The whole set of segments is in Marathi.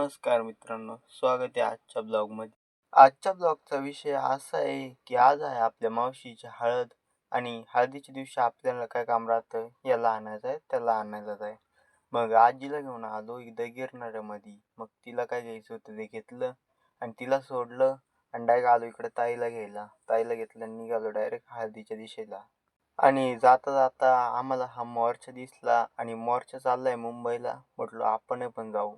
नमस्कार मित्रांनो, स्वागत आहे आजच्या ब्लॉगमध्ये. आजच्या ब्लॉगचा विषय असा आहे की आज आहे आपल्या मावशीची हळद आणि हळदीच्या दिवशी आपल्याला काय काम राहतं, याला आणायचं आहे त्याला आणायचं आहे. मग आजीला घेऊन आलो इथं गिरणाऱ्यामध्ये. मग तिला काय घ्यायचं होतं ते घेतलं आणि तिला सोडलं आणि डायरेक्ट आलो इकडे ताईला घ्यायला. ताईला घेतलं आणि निघालो डायरेक्ट हळदीच्या दिशेला. आणि जाता जाता आम्हाला हा मोर्चा दिसला आणि मोर्चा चाललाय मुंबईला. म्हटलो आपण पण जाऊ.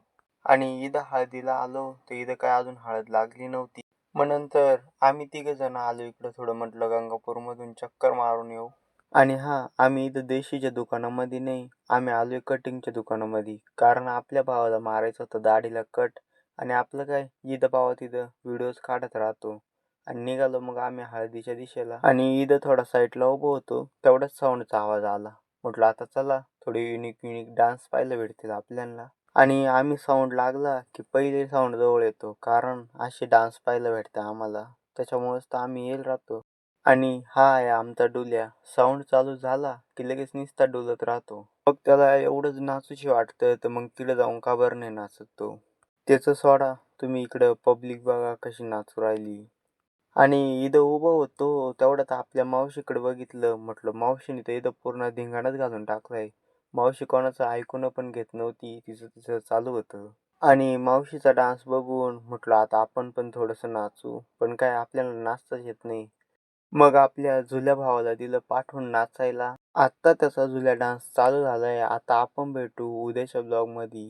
आणि इथं हळदीला आलो तर इथं काय अजून हळद लागली नव्हती. मग नंतर आम्ही तिघ जण आलो इकडं. थोडं म्हटलं गंगापूरमधून चक्कर मारून येऊ. आणि आम्ही इथं देशीच्या दुकानामध्ये नाही, आम्ही आलोय कटिंगच्या दुकानामध्ये. कारण आपल्या भावाला मारायचं होतं दाढीला कट. आणि आपलं काय इथं भावा तिथं व्हिडिओज काढत राहतो. आणि निघालो मग आम्ही हळदीच्या दिशेला. आणि इथं थोडा साईडला उभं होतो, तेवढाच साऊंडचा आवाज आला. म्हटलं आता चला थोडे युनिक डान्स पाहायला भेटतील आपल्याला. आणि आम्ही साऊंड लागला की पहिले साऊंड जवळ येतो, कारण असे डान्स पाहायला भेटते आम्हाला. त्याच्यामुळेच तर आम्ही येईल राहतो. आणि हा आहे आमचा डुल्या. साऊंड चालू झाला की लगेच नुसता डुलत राहतो. मग त्याला एवढंच नाचूशी वाटतं तर मग तिकडे जाऊन का बरं नाही नाचत तो. त्याचं सोडा, तुम्ही इकडं पब्लिक बघा कशी नाचू राहिली. आणि इथं उभं होतो तेवढ्यात आपल्या मावशीकडे बघितलं. म्हटलं मावशीने तर इथं पूर्ण धिंगाणाच घालून टाकलाय. मावशी कोणाचं ऐकून पण घेत नव्हती, तिचं तिचं चालू होतं. आणि मावशीचा डान्स बघून म्हटलं आता आपण पण थोडंसं नाचू, पण काय आपल्याला नाचताच येत नाही. मग आपल्या जुल्या भावाला दिलं पाठवून नाचायला. आत्ता त्याचा जुल्या डान्स चालू झालाय. आता आपण भेटू उद्याच्या ब्लॉगमध्ये.